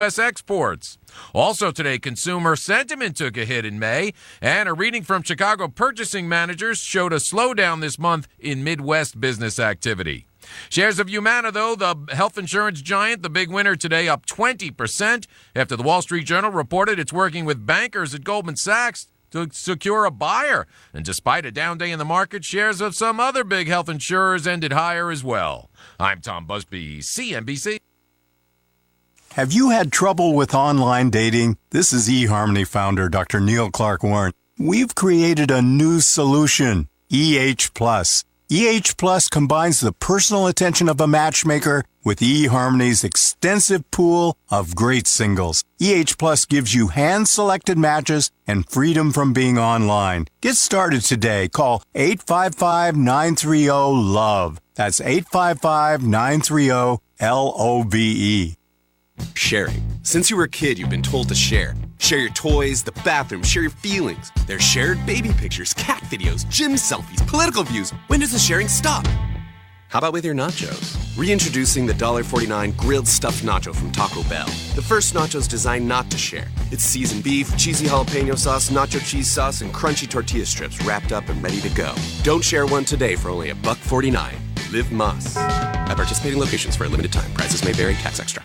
U.S. exports. Also today, consumer sentiment took a hit in May, and a reading from Chicago purchasing managers showed a slowdown this month in Midwest business activity. Shares of Humana, though, the health insurance giant, the big winner today, up 20% after the Wall Street Journal reported it's working with bankers at Goldman Sachs to secure a buyer. And despite a down day in the market, shares of some other big health insurers ended higher as well. I'm Tom Busby, CNBC. Have you had trouble with online dating? This is eHarmony founder Dr. Neil Clark Warren. We've created a new solution, EH Plus. EH Plus combines the personal attention of a matchmaker with eHarmony's extensive pool of great singles. EH Plus gives you hand-selected matches and freedom from being online. Get started today. Call 855-930-LOVE. That's 855-930-LOVE. Sharing. Since you were a kid, you've been told to share. Share your toys, the bathroom, share your feelings. There's shared baby pictures, cat videos, gym selfies, political views. When does the sharing stop? How about with your nachos? Reintroducing the $1.49 grilled stuffed nacho from Taco Bell. The first nachos designed not to share. It's seasoned beef, cheesy jalapeno sauce, nacho cheese sauce, and crunchy tortilla strips wrapped up and ready to go. Don't share one today for only $1.49. Live Más. At participating locations for a limited time. Prices may vary. Tax extra.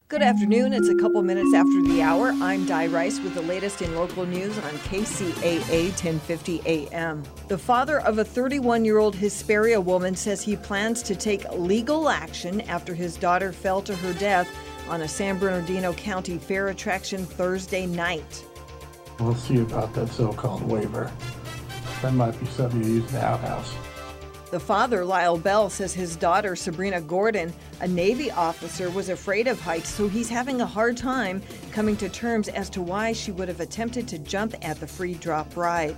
Good afternoon. It's a couple minutes after the hour. I'm Di Rice with the latest in local news on KCAA 1050 AM. The father of a 31-year-old Hesperia woman says he plans to take legal action after his daughter fell to her death on a San Bernardino County fair attraction Thursday night. We'll see about that so-called waiver. That might be something you use in the outhouse. The father, Lyle Bell, says his daughter, Sabrina Gordon, a Navy officer, was afraid of heights, so he's having a hard time coming to terms as to why she would have attempted to jump at the free drop ride.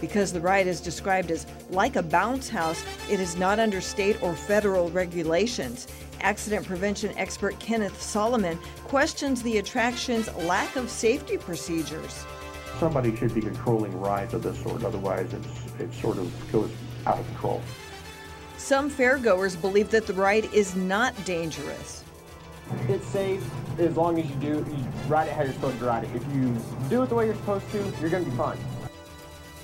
Because the ride is described as like a bounce house, it is not under state or federal regulations. Accident prevention expert Kenneth Solomon questions the attraction's lack of safety procedures. Somebody should be controlling rides of this sort, otherwise it sort of goes out of control. Some fairgoers believe that the ride is not dangerous. It's safe as long as you ride it how you're supposed to ride it. If you do it the way you're supposed to, you're going to be fine.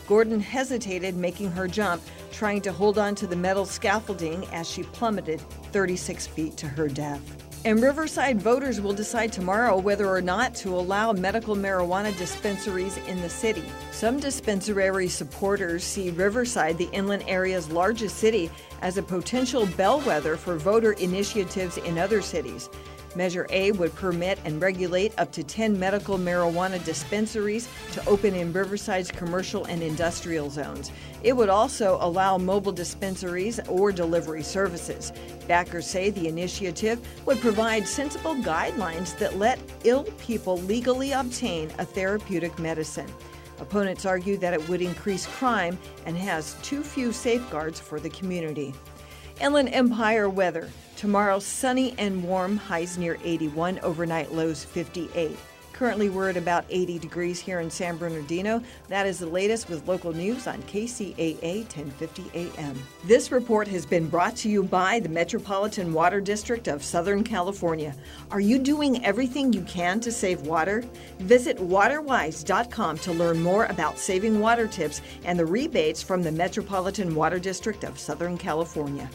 Gordon hesitated making her jump, trying to hold on to the metal scaffolding as she plummeted 36 feet to her death. And Riverside voters will decide tomorrow whether or not to allow medical marijuana dispensaries in the city. Some dispensary supporters see Riverside, the inland area's largest city, as a potential bellwether for voter initiatives in other cities. Measure A would permit and regulate up to 10 medical marijuana dispensaries to open in Riverside's commercial and industrial zones. It would also allow mobile dispensaries or delivery services. Backers say the initiative would provide sensible guidelines that let ill people legally obtain a therapeutic medicine. Opponents argue that it would increase crime and has too few safeguards for the community. Inland Empire weather. Tomorrow, sunny and warm, highs near 81, overnight lows 58. Currently, we're at about 80 degrees here in San Bernardino. That is the latest with local news on KCAA 1050 AM. This report has been brought to you by the Metropolitan Water District of Southern California. Are you doing everything you can to save water? Visit waterwise.com to learn more about saving water tips and the rebates from the Metropolitan Water District of Southern California.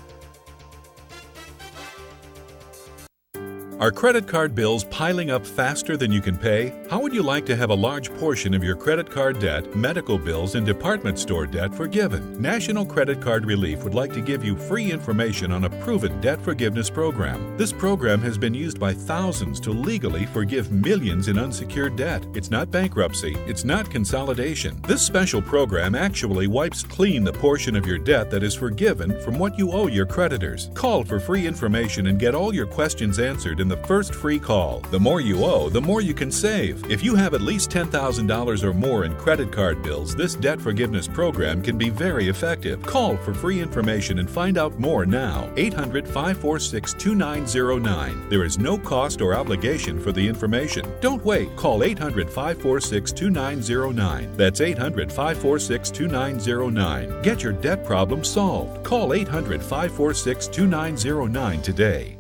Are credit card bills piling up faster than you can pay? How would you like to have a large portion of your credit card debt, medical bills, and department store debt forgiven? National Credit Card Relief would like to give you free information on a proven debt forgiveness program. This program has been used by thousands to legally forgive millions in unsecured debt. It's not bankruptcy. It's not consolidation. This special program actually wipes clean the portion of your debt that is forgiven from what you owe your creditors. Call for free information and get all your questions answered in the first free call. The more you owe, the more you can save. If you have at least $10,000 or more in credit card bills, this debt forgiveness program can be very effective. Call for free information and find out more now. 800-546-2909. There is no cost or obligation for the information. Don't wait. Call 800-546-2909. That's 800-546-2909. Get your debt problem solved. Call 800-546-2909 today.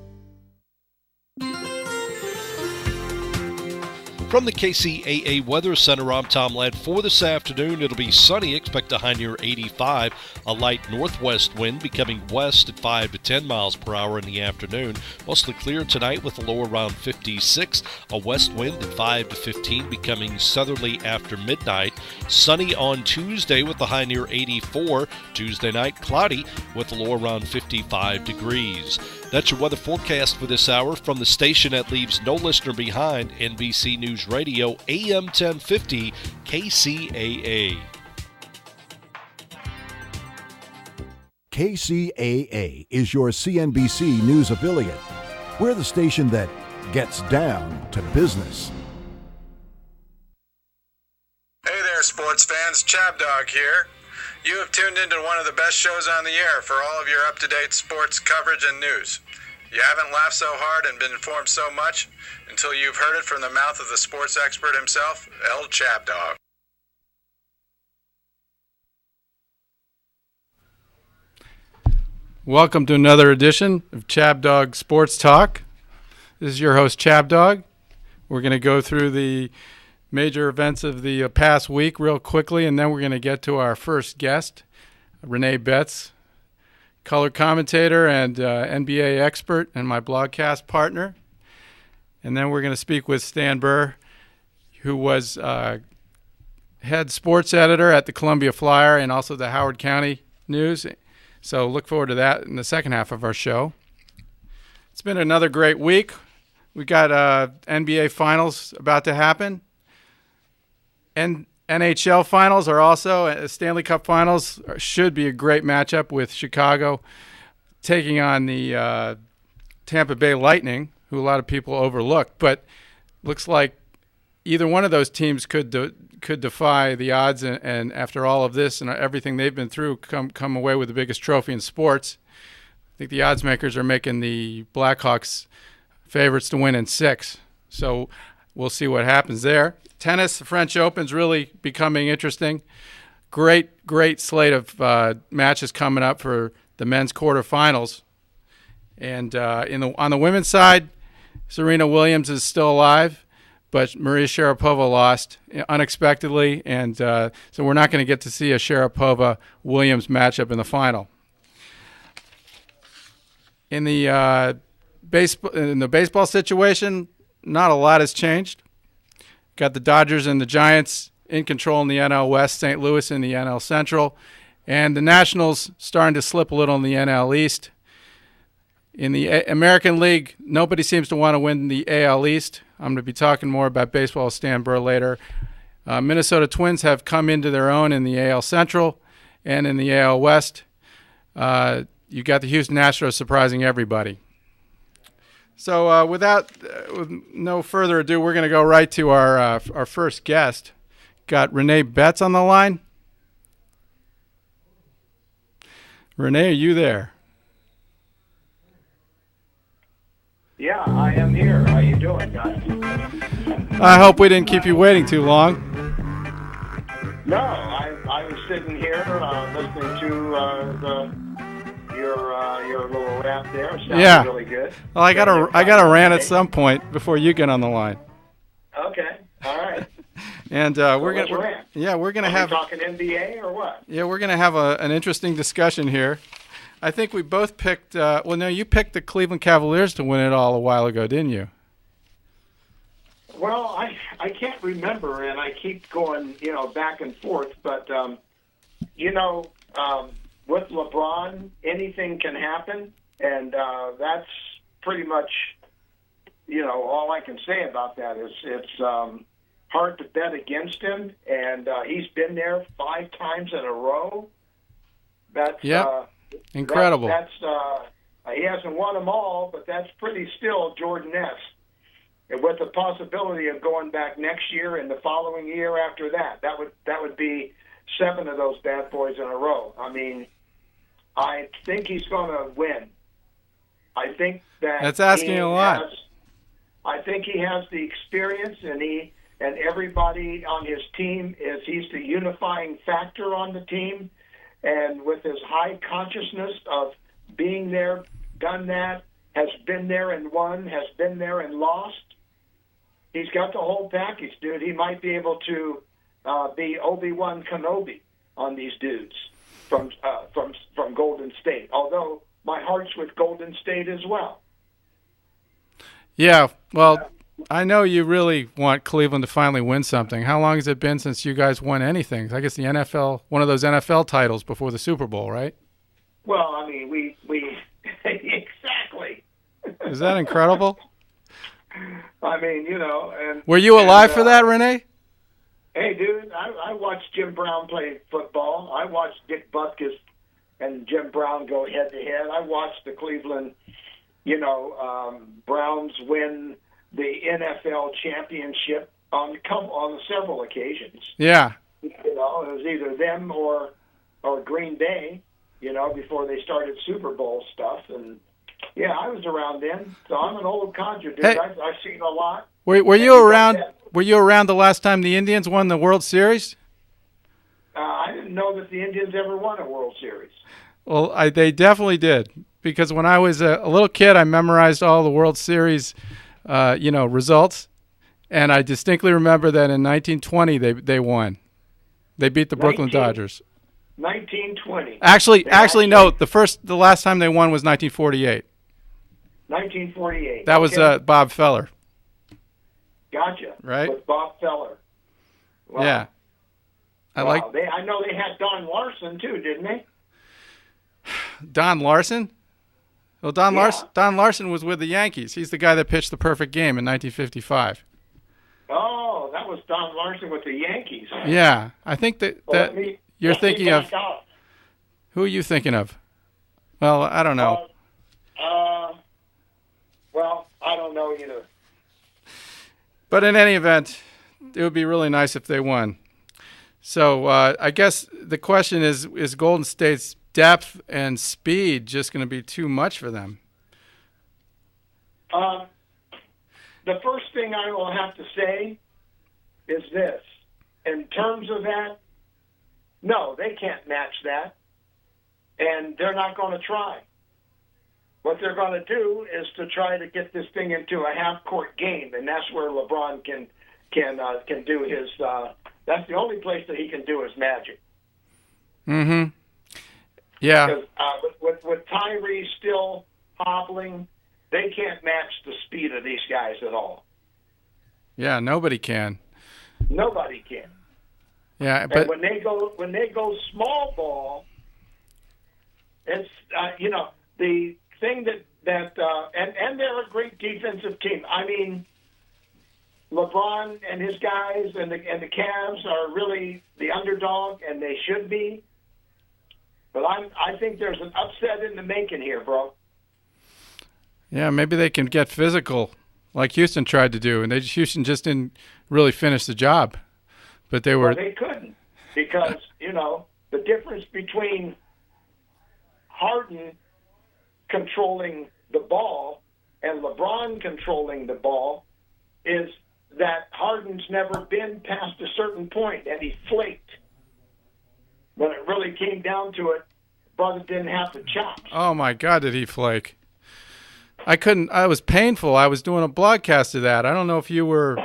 From the KCAA Weather Center, I'm Tom Ladd. For this afternoon, it'll be sunny. Expect a high near 85. A light northwest wind becoming west at 5 to 10 miles per hour in the afternoon. Mostly clear tonight with a low around 56. A west wind at 5 to 15 becoming southerly after midnight. Sunny on Tuesday with a high near 84. Tuesday night, cloudy with a low around 55 degrees. That's your weather forecast for this hour from the station that leaves no listener behind, NBC News Radio, AM 1050, KCAA. KCAA is your CNBC News affiliate. We're the station that gets down to business. Hey there, sports fans. Chab Dog here. You have tuned into one of the best shows on the air for all of your up-to-date sports coverage and news. You haven't laughed so hard and been informed so much until you've heard it from the mouth of the sports expert himself, El Chab Dog. Welcome to another edition of Chab Dog Sports Talk. This is your host, Chab Dog. We're going to go through the major events of the past week real quickly, and then we're going to get to our first guest, Renee Betts, color commentator and NBA expert and my blogcast partner. And then we're going to speak with Stan Burr, who was head sports editor at the Columbia Flyer and also the Howard County News. So look forward to that in the second half of our show. It's been another great week. We got NBA Finals about to happen. And NHL Finals are also, Stanley Cup Finals should be a great matchup with Chicago taking on the Tampa Bay Lightning, who a lot of people overlooked. But looks like either one of those teams could defy the odds, and after all of this and everything they've been through, come away with the biggest trophy in sports. I think the odds makers are making the Blackhawks favorites to win in 6. So we'll see what happens there. Tennis, the French Open's really becoming interesting. Great slate of matches coming up for the men's quarterfinals. And on the women's side, Serena Williams is still alive, but Maria Sharapova lost unexpectedly, and so we're not going to get to see a Sharapova-Williams matchup in the final. In the baseball situation, not a lot has changed. Got the Dodgers and the Giants in control in the NL West, St. Louis in the NL Central, and the Nationals starting to slip a little in the NL East. In the American League, nobody seems to want to win the AL East. I'm going to be talking more about baseball with Stan Burr later. Minnesota Twins have come into their own in the AL Central and in the AL West. You got the Houston Astros surprising everybody. So with no further ado, we're going to go right to our first guest. Got Renee Betts on the line. Renee, are you there? Yeah, I am here. How you doing, guys? I hope we didn't keep you waiting too long. No, I was sitting here listening to your little rap there. Sounded really good. Well, I got a rant at some point before you get on the line. Okay, all right. And we're gonna have talking NBA or what? Yeah, we're gonna have an interesting discussion here. I think we both picked. You picked the Cleveland Cavaliers to win it all a while ago, didn't you? Well, I can't remember, and I keep going, back and forth. But with LeBron, anything can happen, and that's pretty much, all I can say about that is it's hard to bet against him, and he's been there 5 times in a row. That's incredible. That's he hasn't won them all, but that's pretty still Jordan-esque. And with the possibility of going back next year and the following year after that, that would be 7 of those bad boys in a row. I mean, I think he's going to win. I think that's asking a lot. I think he has the experience, and everybody on his team he's the unifying factor on the team. And with his high consciousness of being there, done that, has been there and won, has been there and lost, He's got the whole package, dude. He might be able to be Obi-Wan Kenobi on these dudes from Golden State. Although my heart's with Golden State as well. Yeah, well, I know you really want Cleveland to finally win something. How long has it been since you guys won anything? I guess the NFL, one of those NFL titles before the Super Bowl, right? Well, I mean, we exactly. Is that incredible? I mean, you know. And were you alive for that, Renee? Hey, dude, I watched Jim Brown play football. I watched Dick Butkus and Jim Brown go head-to-head. I watched the Cleveland, Browns win the NFL championship on several occasions. Yeah. It was either them or Green Bay, before they started Super Bowl stuff. And, yeah, I was around then. So I'm an old codger, dude. Hey. I've seen a lot. Were you around? Were you around the last time the Indians won the World Series? I didn't know that the Indians ever won a World Series. Well, they definitely did, because when I was a little kid, I memorized all the World Series, results, and I distinctly remember that in 1920 they won. They beat the Brooklyn Dodgers. 1920. Actually, no. The last time they won was 1948. 1948. That was Bob Feller. Gotcha. Right. With Bob Feller. Wow. Yeah. I know they had Don Larson too, didn't they? Don Larson? Well, Don Larson was with the Yankees. He's the guy that pitched the perfect game in 1955. Oh, that was Don Larson with the Yankees. Yeah, I think that you're thinking of. Who are you thinking of? Well, I don't know. Well, I don't know either. But in any event, it would be really nice if they won. So I guess the question is Golden State's depth and speed just going to be too much for them? The first thing I will have to say is this. In terms of that, no, they can't match that. And they're not going to try. What they're going to do is to try to get this thing into a half-court game, and that's where LeBron can do his. That's the only place that he can do his magic. Mm-hmm. Yeah. Because with Tyree still hobbling, they can't match the speed of these guys at all. Yeah, nobody can. Nobody can. Yeah, but and when they go small ball, it's the thing that and they're a great defensive team. I mean, LeBron and his guys and the Cavs are really the underdog, and they should be. But I think there's an upset in the making here, bro. Yeah, maybe they can get physical, like Houston tried to do, and Houston just didn't really finish the job. But they were. Well, they couldn't, because the difference between Harden controlling the ball and LeBron controlling the ball is that Harden's never been past a certain point, and he flaked. When it really came down to it, brother didn't have the chops. Oh my God, did he flake? I couldn't. I was painful. I was doing a broadcast of that. I don't know if you were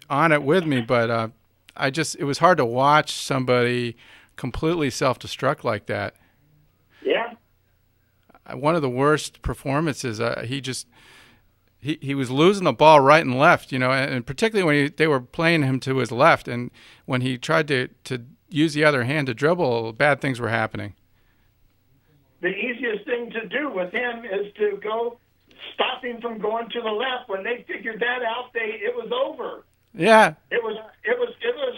on it with me, but it was hard to watch somebody completely self-destruct like that. Yeah. One of the worst performances. He was losing the ball right and left, and particularly when they were playing him to his left, and when he tried to use the other hand to dribble, bad things were happening. The easiest thing to do with him is to stop him from going to the left. When they figured that out, it was over. Yeah. It was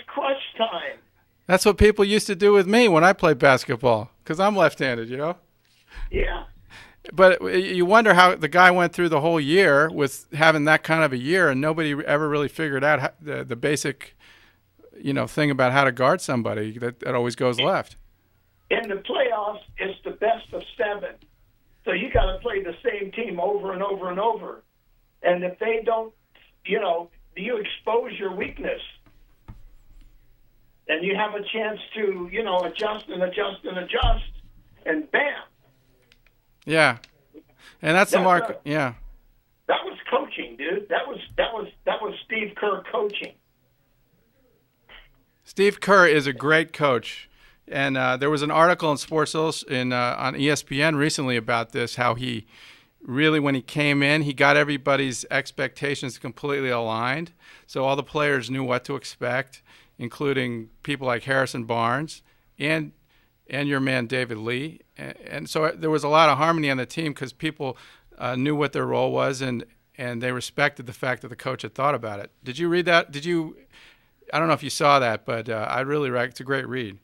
crunch time. That's what people used to do with me when I played basketball, because I'm left-handed, Yeah. But you wonder how the guy went through the whole year with having that kind of a year, and nobody ever really figured out the basic, thing about how to guard somebody that always goes left. In the playoffs, it's the best of 7. So you got to play the same team over and over and over. And if they don't, you expose your weakness. And you have a chance to, adjust and adjust and adjust, and bam. Yeah. And that's the mark. Yeah. That was coaching, dude. That was Kerr coaching. Steve Kerr is a great coach. And there was an article in Sports Illustrated on ESPN recently about this, how he really, when he came in, he got everybody's expectations completely aligned. So all the players knew what to expect, including people like Harrison Barnes and your man David Lee. And so there was a lot of harmony on the team because people knew what their role was, and they respected the fact that the coach had thought about it. Did you read that? I don't know if you saw that, but I really it's a great read.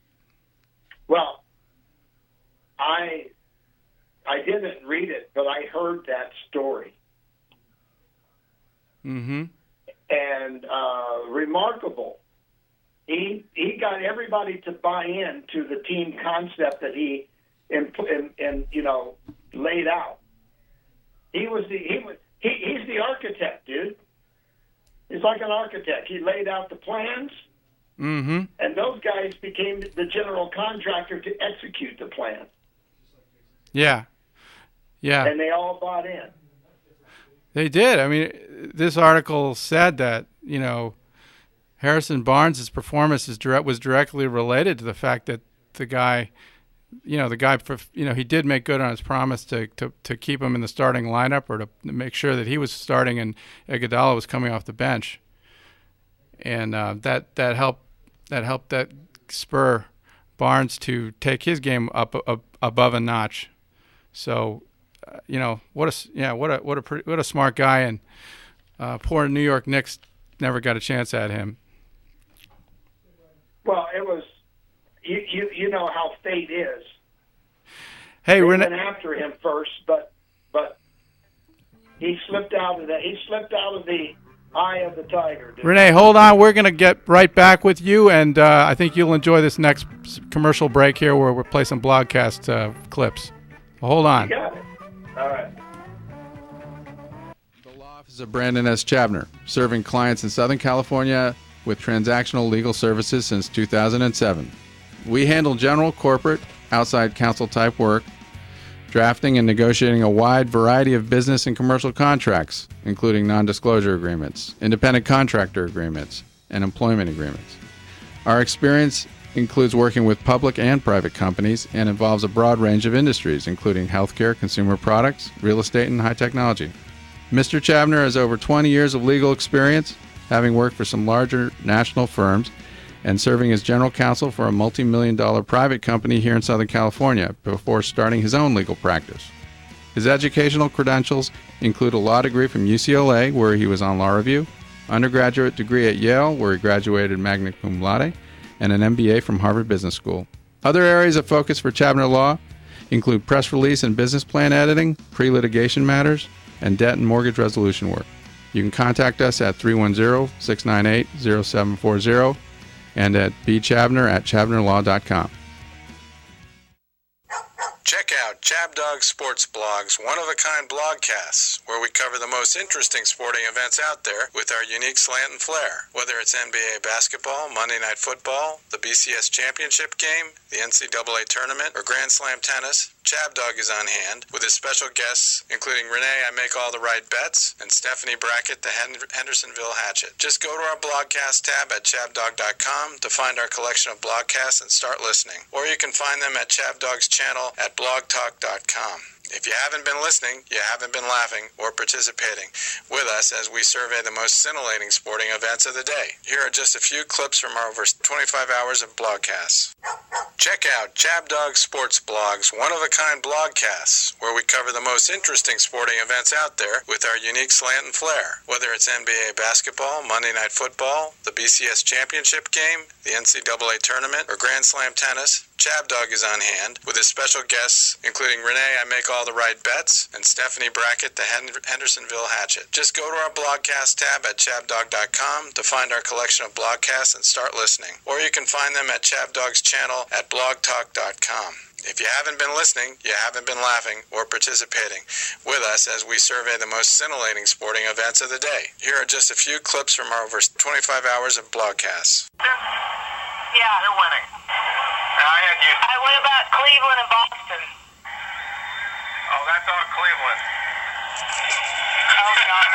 Well, I didn't read it, but I heard that story. Mm-hmm. And remarkable. He got everybody to buy in to the team concept that he laid out. He's the architect, dude. He's like an architect. He laid out the plans. Mm-hmm. And those guys became the general contractor to execute the plan. Yeah. And they all bought in. They did. I mean, this article said that, Harrison Barnes' performance was directly related to the fact that the guy, he did make good on his promise to keep him in the starting lineup or to make sure that he was starting and Iguodala was coming off the bench. And that helped spur Barnes to take his game up above a notch. So, what a smart guy, and poor New York Knicks never got a chance at him. Well, it was you know how fate is. Hey, they Renee, went after him first, but he slipped out of that. He slipped out of the eye of the tiger. Renee, hold on. We're going to get right back with you, and I think you'll enjoy this next commercial break here where we'll play some blogcast clips. Hold on. You got it. All right. The law office of Brandon S. Chabner, serving clients in Southern California with transactional legal services since 2007. We handle general, corporate, outside counsel type work, drafting and negotiating a wide variety of business and commercial contracts, including non-disclosure agreements, independent contractor agreements, and employment agreements. Our experience includes working with public and private companies and involves a broad range of industries, including healthcare, consumer products, real estate, and high technology. Mr. Chabner has over 20 years of legal experience, having worked for some larger national firms and serving as general counsel for a multi-million-dollar private company here in Southern California before starting his own legal practice. His educational credentials include a law degree from UCLA, where he was on law review, undergraduate degree at Yale, where he graduated magna cum laude, and an MBA from Harvard Business School. Other areas of focus for Chabner Law include press release and business plan editing, pre-litigation matters, and debt and mortgage resolution work. You can contact us at 310-698-0740 and at bchabner@chabnerlaw.com. Check out Chab Dog Sports Blog's one-of-a-kind blogcasts, where we cover the most interesting sporting events out there with our unique slant and flair. Whether it's NBA basketball, Monday Night Football, the BCS Championship game, the NCAA Tournament, or Grand Slam tennis, Chab Dog is on hand with his special guests, including Renee, I Make All the Right Bets, and Stephanie Brackett, the Hendersonville Hatchet. Just go to our blogcast tab at chabdog.com to find our collection of blogcasts and start listening. Or you can find them at Chab Dog's channel at blogtalk.com. If you haven't been listening, you haven't been laughing or participating with us as we survey the most scintillating sporting events of the day. Here are just a few clips from our over 25 hours of blogcasts. Check out Chab Dog Sports Blog's one-of-a-kind blogcasts, where we cover the most interesting sporting events out there with our unique slant and flair. Whether it's NBA basketball, Monday Night Football, the BCS Championship game, the NCAA Tournament, or Grand Slam tennis, Chab Dog is on hand with his special guests, including Renee, I Make All the Right Bets, and Stephanie Brackett, the Hendersonville Hatchet. Just go to our blogcast tab at chabdog.com to find our collection of blogcasts and start listening. Or you can find them at Chab Dog's channel at blogtalk.com. If you haven't been listening, you haven't been laughing or participating with us as we survey the most scintillating sporting events of the day. Here are just a few clips from our over 25 hours of blogcasts. Yeah, they're winning. What about Cleveland and Boston? Oh, that's all Cleveland. Oh, God.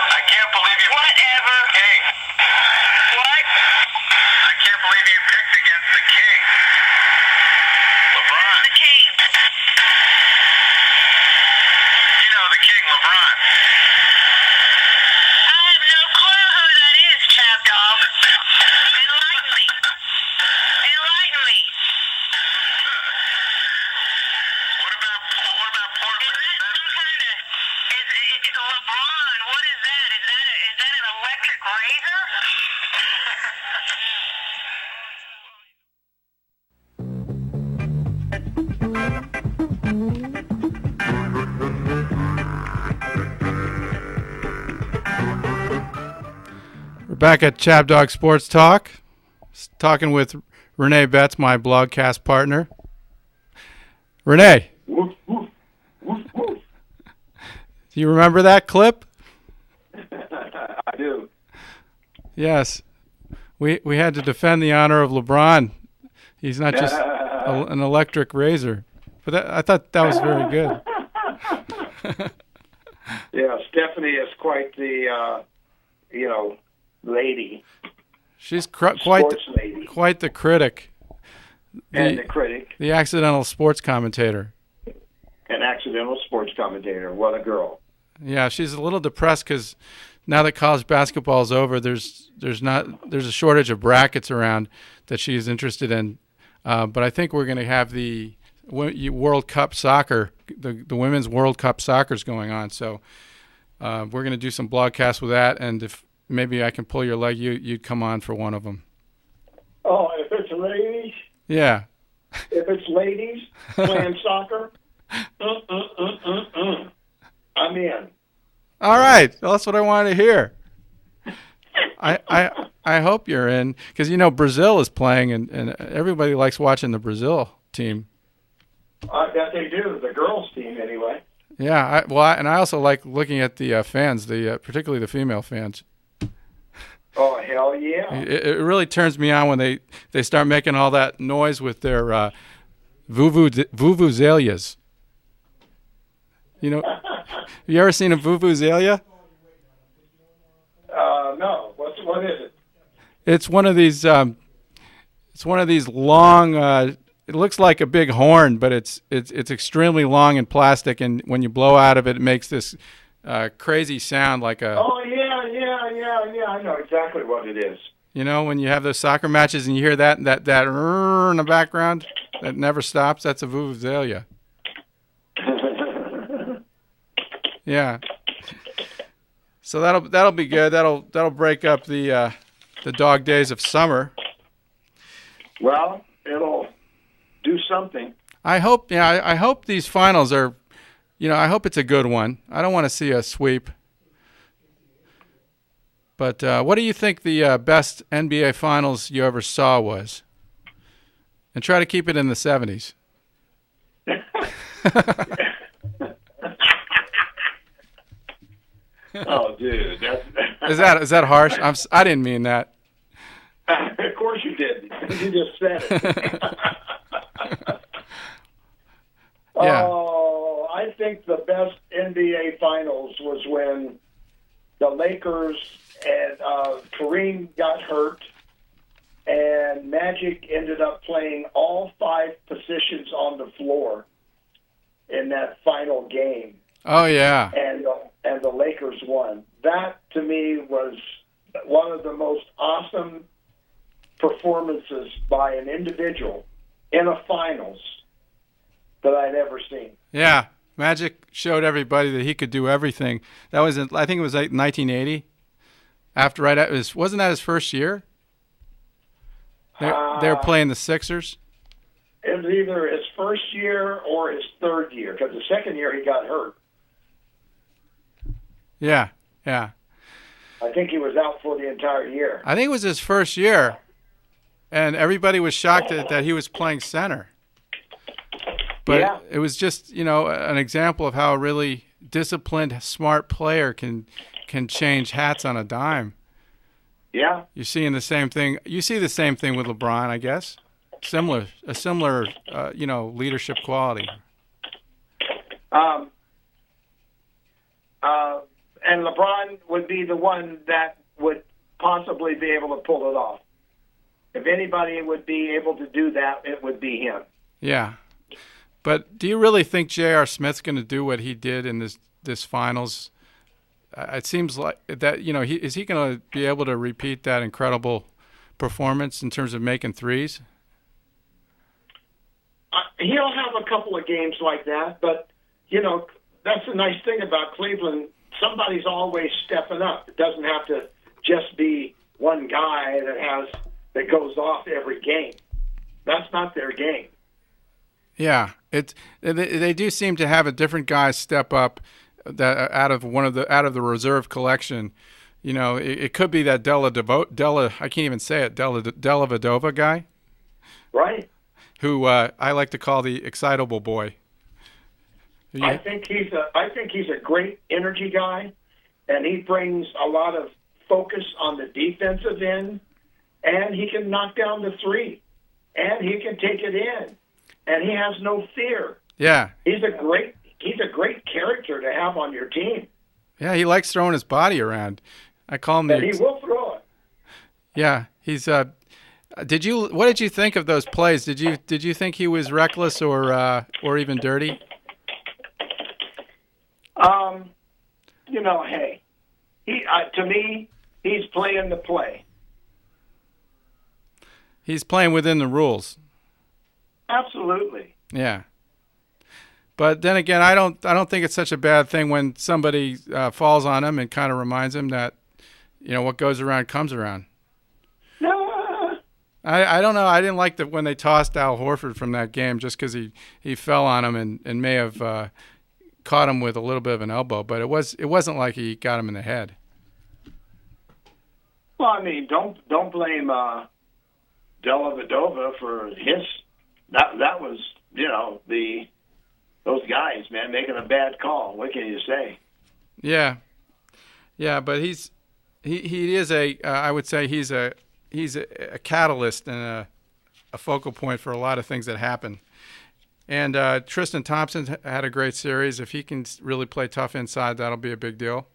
I can't back at Chab Dog Sports Talk, talking with Renee Betts, my blogcast partner. Renee, Woof, woof, woof, woof. do you remember that clip? I do. Yes. We had to defend the honor of LeBron. He's not just an electric razor. But I thought that was very good. Yeah, Stephanie is quite the, lady. She's quite the critic. The critic. The accidental sports commentator. An accidental sports commentator. What a girl. Yeah, she's a little depressed because now that college basketball is over, there's a shortage of brackets around that she's interested in. But I think we're going to have the World Cup soccer, the Women's World Cup soccer is going on. So we're going to do some blogcasts with that. And if maybe I can pull your leg, you'd come on for one of them. Oh, if it's ladies? Yeah. If it's ladies playing soccer? I'm in. All right. Well, that's what I wanted to hear. I hope you're in because, Brazil is playing and everybody likes watching the Brazil team. I bet they do. The girls' team, anyway. Yeah. I also like looking at the fans, particularly the female fans. Oh, hell yeah. It really turns me on when they start making all that noise with their vuvuzelas. You ever seen a vuvuzela? No. What is it? It's one of these. It's one of these long. It looks like a big horn, but it's extremely long and plastic. And when you blow out of it, it makes this crazy sound like a. Oh yeah. I know exactly what it is. When you have those soccer matches and you hear that in the background that never stops, that's a vuvuzela. Yeah. So that'll be good. That'll break up the dog days of summer. Well, it'll do something. I hope. Yeah, I hope these finals are. I hope it's a good one. I don't want to see a sweep. But what do you think the best NBA finals you ever saw was? And try to keep it in the 70s. Oh, dude, is that harsh? I didn't mean that. Of course you did. You just said it. Yeah. Oh, I think the best NBA finals was when the Lakers and Kareem got hurt, and Magic ended up playing all 5 positions on the floor in that final game. Oh yeah. And the Lakers won. That to me was one of the most awesome performances by an individual in a finals that I'd ever seen. Yeah, Magic showed everybody that he could do everything. That was I think it was like 1980. Wasn't that his first year? They were playing the Sixers. It was either his first year or his third year, because the second year he got hurt. Yeah. I think he was out for the entire year. I think it was his first year, and everybody was shocked that he was playing center. But It was just, an example of how a really disciplined, smart player can change hats on a dime. Yeah. You're seeing the same thing. You see the same thing with LeBron, I guess. A similar, leadership quality. And LeBron would be the one that would possibly be able to pull it off. If anybody would be able to do that, it would be him. Yeah. But do you really think J.R. Smith's going to do what he did in this finals? It seems like that, is he going to be able to repeat that incredible performance in terms of making threes? He'll have a couple of games like that, but, that's the nice thing about Cleveland. Somebody's always stepping up. It doesn't have to just be one guy that goes off every game. That's not their game. Yeah, they do seem to have a different guy step up that out of the reserve collection. it could be that I can't even say it, Dellavedova guy. Right. Who I like to call the excitable boy. I think he's a great energy guy, and he brings a lot of focus on the defensive end, and he can knock down the three, and he can take it in, and he has no fear. Yeah. He's a great character to have on your team. Yeah, he likes throwing his body around. I call him And he will throw it. Yeah, he's what did you think of those plays? Did you think he was reckless or even dirty? Hey, to me, he's playing the play. He's playing within the rules. Absolutely. Yeah. But then again, I don't think it's such a bad thing when somebody falls on him and kind of reminds him that, what goes around comes around. No. I don't know. I didn't like when they tossed Al Horford from that game just because he fell on him and may have caught him with a little bit of an elbow, but it wasn't like he got him in the head. Well, I mean, don't blame Dellavedova for his. That was those guys, man, making a bad call. What can you say? Yeah, but he is I would say he's a catalyst and a focal point for a lot of things that happen. And Tristan Thompson had a great series. If he can really play tough inside, that'll be a big deal.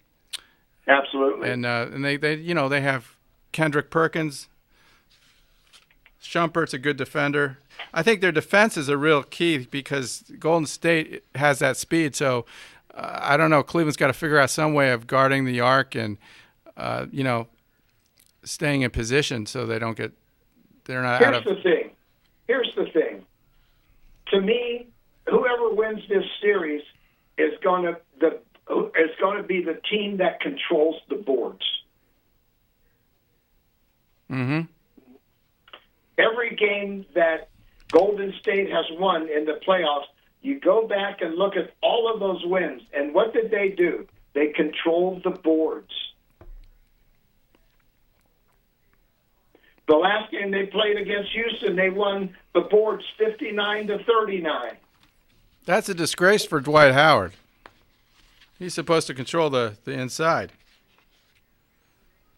Absolutely. And they have Kendrick Perkins. Shumpert's a good defender. I think their defense is a real key because Golden State has that speed. So I don't know. Cleveland's got to figure out some way of guarding the arc and staying in position so they're not out of. Here's the thing. To me, whoever wins this series is going to be the team that controls the boards. Mm-hmm. Every game that Golden State has won in the playoffs, you go back and look at all of those wins, and what did they do? They controlled the boards. The last game they played against Houston, they won the boards 59-39. That's a disgrace for Dwight Howard. He's supposed to control the inside.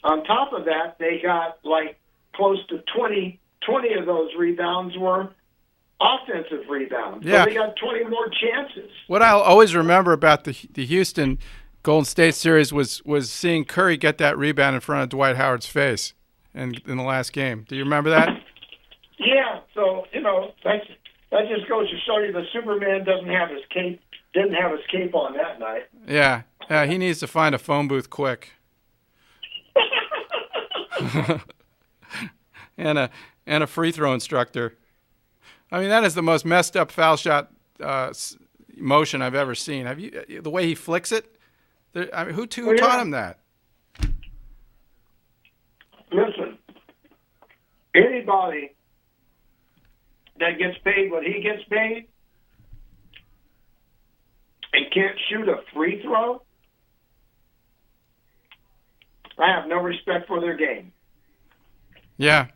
On top of that, they got close to 20 of those rebounds were offensive rebounds. Yeah. So they got 20 more chances. What I'll always remember about the Houston Golden State series was seeing Curry get that rebound in front of Dwight Howard's face in the last game. Do you remember that? Yeah. So, that just goes to show you that Superman didn't have his cape on that night. Yeah. He needs to find a phone booth quick. and a free throw instructor. I mean, that is the most messed up foul shot motion I've ever seen. Have you the way he flicks it? Who taught him that? Listen, anybody that gets paid what he gets paid and can't shoot a free throw, I have no respect for their game. Yeah.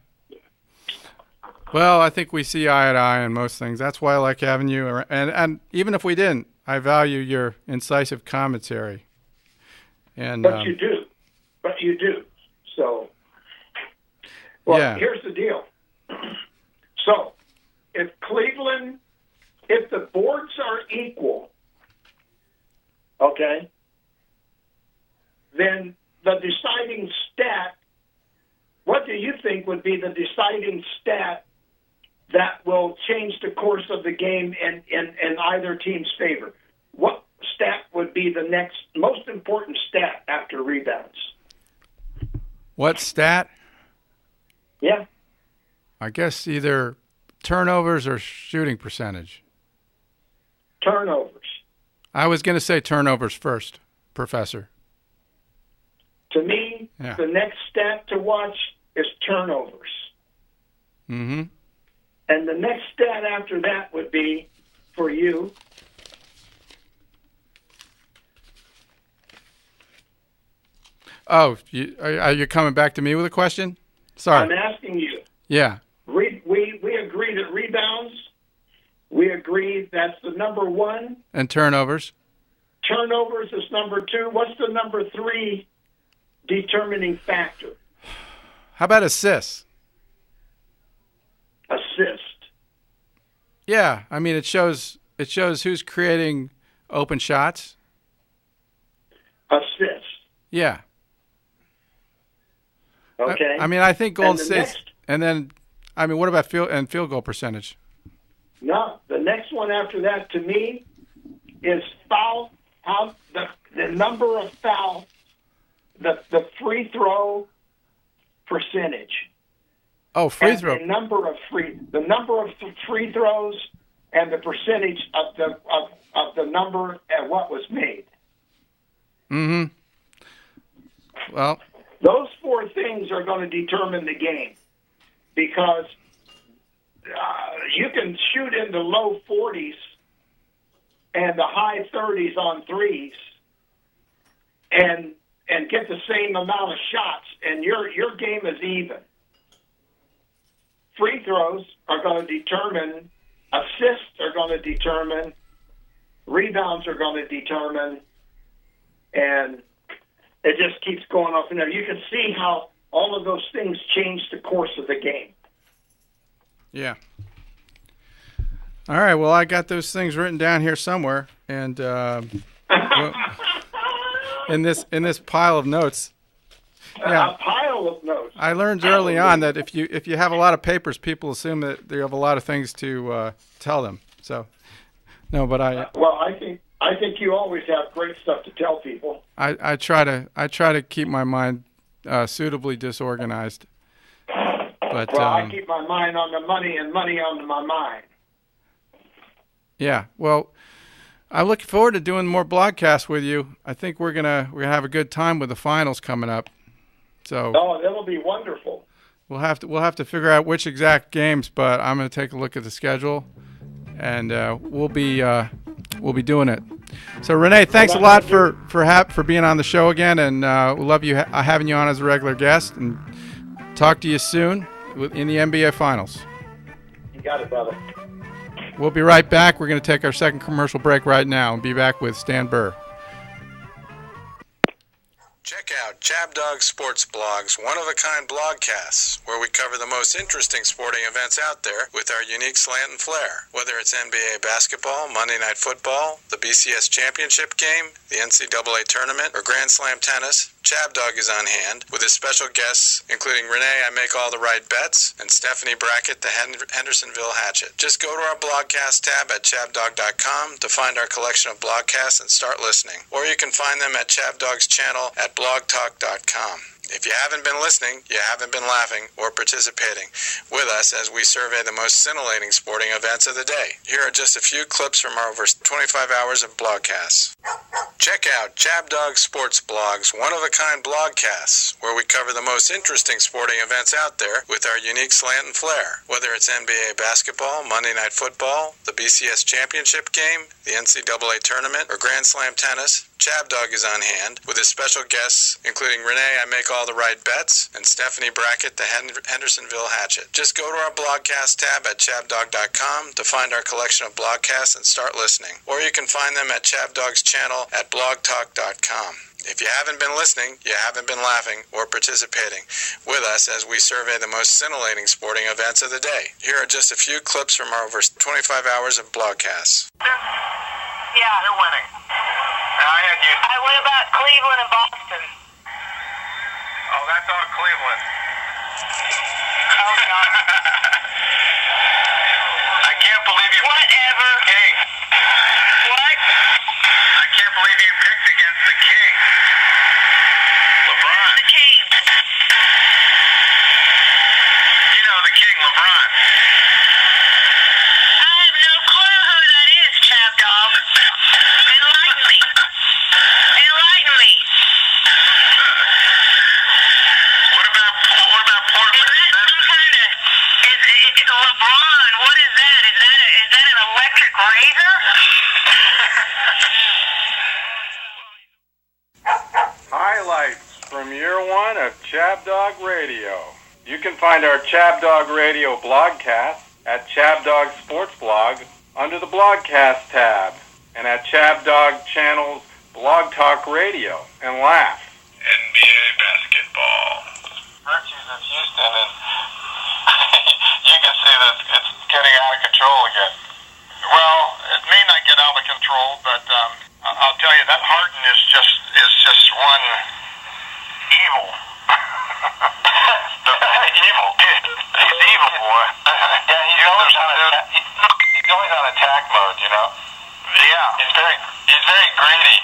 Well, I think we see eye to eye on most things. That's why I like having you. And even if we didn't, I value your incisive commentary. But you do. So, Here's the deal. So, if the boards are equal, okay, then the deciding stat, what do you think would be the deciding stat that will change the course of the game in either team's favor? What stat would be the next most important stat after rebounds? What stat? Yeah. I guess either turnovers or shooting percentage. Turnovers. I was going to say turnovers first, Professor. To me, The next stat to watch is turnovers. Mm-hmm. And the next stat after that would be, for you, Oh, are you coming back to me with a question? Sorry. I'm asking you. Yeah. We agree that rebounds, we agree that's the number one. And turnovers? Turnovers is number two. What's the number three determining factor? How about assists? Assist. Yeah, I mean it shows who's creating open shots. Assist. Yeah. Okay. I mean I think Golden And the State's and then I mean what about field goal percentage? No, the next one after that to me is foul. How the number of foul, the free throw percentage. Oh, free and throw. The number of free throws and the percentage of the number and what was made. Mm-hmm. Well, those four things are going to determine the game because you can shoot in the low 40s and the high 30s on threes and get the same amount of shots, and your game is even. Free throws are going to determine, assists are going to determine, rebounds are going to determine, and it just keeps going up and there. You can see how all of those things change the course of the game. Yeah. All right. Well, I got those things written down here somewhere, and in this pile of notes. Yeah. A pile of notes. I learned early on that if you have a lot of papers, people assume that you have a lot of things to tell them. So, no, but well, I think you always have great stuff to tell people. I try to keep my mind suitably disorganized. But well, I keep my mind on the money and money on my mind. Yeah. Well, I look forward to doing more blogcasts with you. I think we're gonna have a good time with the finals coming up. So. Oh, that'll be wonderful. We'll have to figure out which exact games, but I'm going to take a look at the schedule, and we'll be doing it. So Renee, thanks a lot for being on the show again, and we love you having you on as a regular guest. And talk to you soon in the NBA Finals. You got it, brother. We'll be right back. We're going to take our second commercial break right now and be back with Stan Burr. Check out Chab Dog Sports Blog's one-of-a-kind blogcasts, where we cover the most interesting sporting events out there with our unique slant and flair. Whether it's NBA basketball, Monday Night Football, the BCS Championship game, the NCAA Tournament, or Grand Slam tennis, Chab Dog is on hand with his special guests, including Renee, I Make All the Right Bets, and Stephanie Brackett, the Hendersonville Hatchet. Just go to our blogcast tab at chabdog.com to find our collection of blogcasts and start listening. Or you can find them at Chab Dog's channel at blogtalk.com. If you haven't been listening, you haven't been laughing or participating with us as we survey the most scintillating sporting events of the day. Here are just a few clips from our over 25 hours of blogcasts. Check out Chab Dog Sports Blog's one-of-a-kind blogcasts, where we cover the most interesting sporting events out there with our unique slant and flair. Whether it's NBA basketball, Monday Night Football, the BCS Championship game, the NCAA Tournament, or Grand Slam tennis, Chab Dog is on hand with his special guests, including Renee, I Make All the Right Bets, and Stephanie Brackett, the Hendersonville Hatchet. Just go to our blogcast tab at chabdog.com to find our collection of blogcasts and start listening. Or you can find them at Chab Dog's channel at blogtalk.com. If you haven't been listening, you haven't been laughing or participating with us as we survey the most scintillating sporting events of the day. Here are just a few clips from our over 25 hours of blogcasts. Yeah, they're winning. What about Cleveland and Boston? Oh, that's all Cleveland. Oh, no. I can't believe you... Whatever. King. What? I can't believe you picked against the King. LeBron. The King. You know the King, LeBron. I have no clue who that is, Chab Dog. Enlighten me. Enlighten me. What about Portland? Is that some kind of... Is LeBron, what is that? Is that an electric razor? Highlights from year one of Chab Dog Radio. You can find our Chab Dog Radio blogcast at Chab Dog Sports Blog under the Blogcast tab, and at Chab Dog Channel's Blog Talk Radio and Laugh. NBA basketball. Virtues of Houston, and you can see that it's getting out of control again. Well, it may not get out of control, but I'll tell you that Harden is just one evil. Evil. He's evil, boy. Yeah, he's always on attack mode, you know. Yeah. He's very greedy.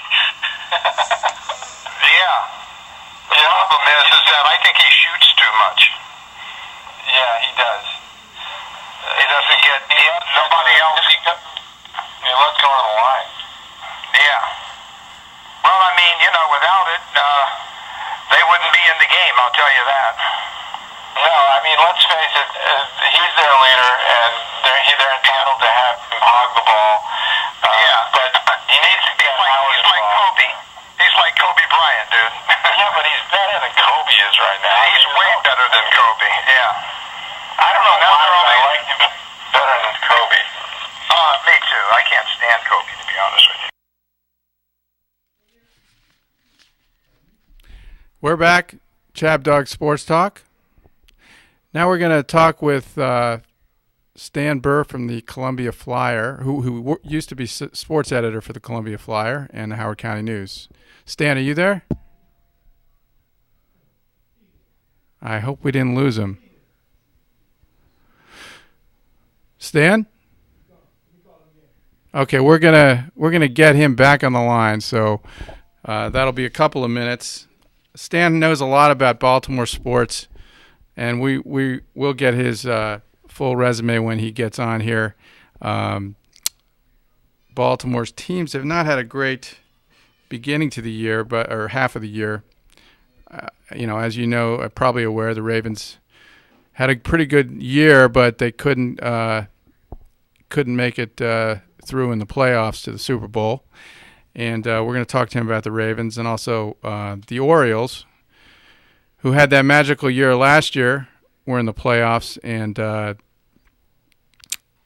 Yeah. The problem is that I think he shoots too much. Yeah, he does. He doesn't get nobody else. He lets go of the line. Yeah. Well, I mean, you know, without it, they wouldn't be in the game, I'll tell you that. No, I mean, let's face it, he's their leader, and they're entitled to have him hog the ball. But he needs to get he's like Kobe. He's like Kobe Bryant, dude. Yeah, but he's better than Kobe is right now. He's way better than Kobe, yeah. I don't know why I like him better than Kobe. Me too. I can't stand Kobe, to be honest with you. We're back, Chab Dog Sports Talk. Now we're going to talk with Stan Burr from the Columbia Flyer, who used to be sports editor for the Columbia Flyer and the Howard County News. Stan, are you there? I hope we didn't lose him. Stan? Okay, we're gonna get him back on the line, so that'll be a couple of minutes. Stan knows a lot about Baltimore sports, and we will get his full resume when he gets on here. Baltimore's teams have not had a great beginning to the year, or half of the year. As you know, probably aware, the Ravens had a pretty good year, but they couldn't make it through in the playoffs to the Super Bowl. And we're going to talk to him about the Ravens and also the Orioles, who had that magical year last year, were in the playoffs, and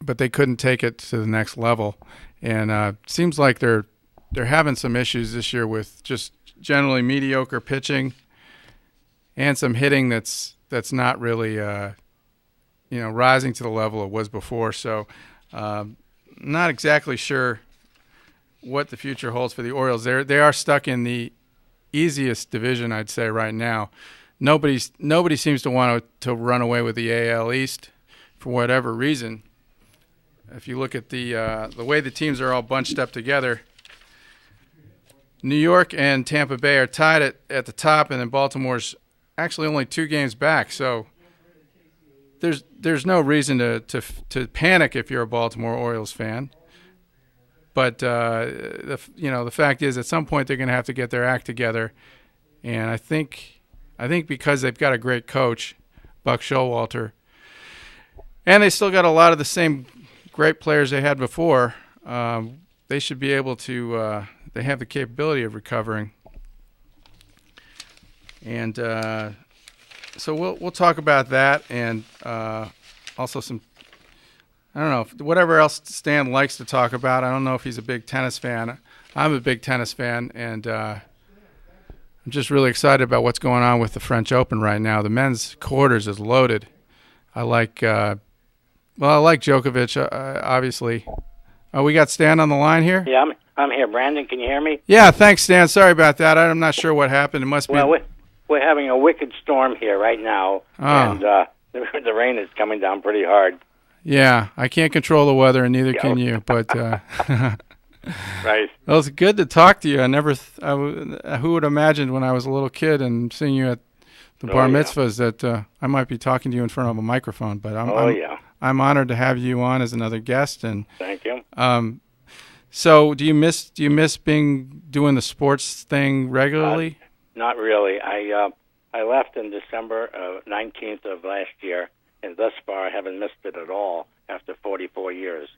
but they couldn't take it to the next level. And seems like they're having some issues this year with just generally mediocre pitching and some hitting that's not really rising to the level it was before. So not exactly sure what the future holds for the Orioles. They are stuck in the easiest division, I'd say, right now. Nobody seems to want to run away with the AL East for whatever reason. If you look at the way the teams are all bunched up together, New York and Tampa Bay are tied at the top, and then Baltimore's actually only 2 games back. So there's no reason to panic if you're a Baltimore Orioles fan. But the fact is, at some point they're going to have to get their act together, and I think because they've got a great coach, Buck Showalter, and they still got a lot of the same great players they had before, they should be able to. They have the capability of recovering, and so we'll talk about that, and also some. I don't know, whatever else Stan likes to talk about. I don't know if he's a big tennis fan. I'm a big tennis fan, and I'm just really excited about what's going on with the French Open right now. The men's quarters is loaded. I like Djokovic, obviously. Oh, we got Stan on the line here? Yeah, I'm here. Brandon, can you hear me? Yeah, thanks, Stan. Sorry about that. I'm not sure what happened. It must be... Well, we're having a wicked storm here right now, and the rain is coming down pretty hard. Yeah, I can't control the weather, and neither can you. But right. Well, it's good to talk to you. Who would imagine when I was a little kid and seeing you at the bar mitzvahs that I might be talking to you in front of a microphone? But I'm honored to have you on as another guest. And thank you. So, do you miss doing the sports thing regularly? Not really. I left in December 19th of last year. And thus far, I haven't missed it at all after 44 years.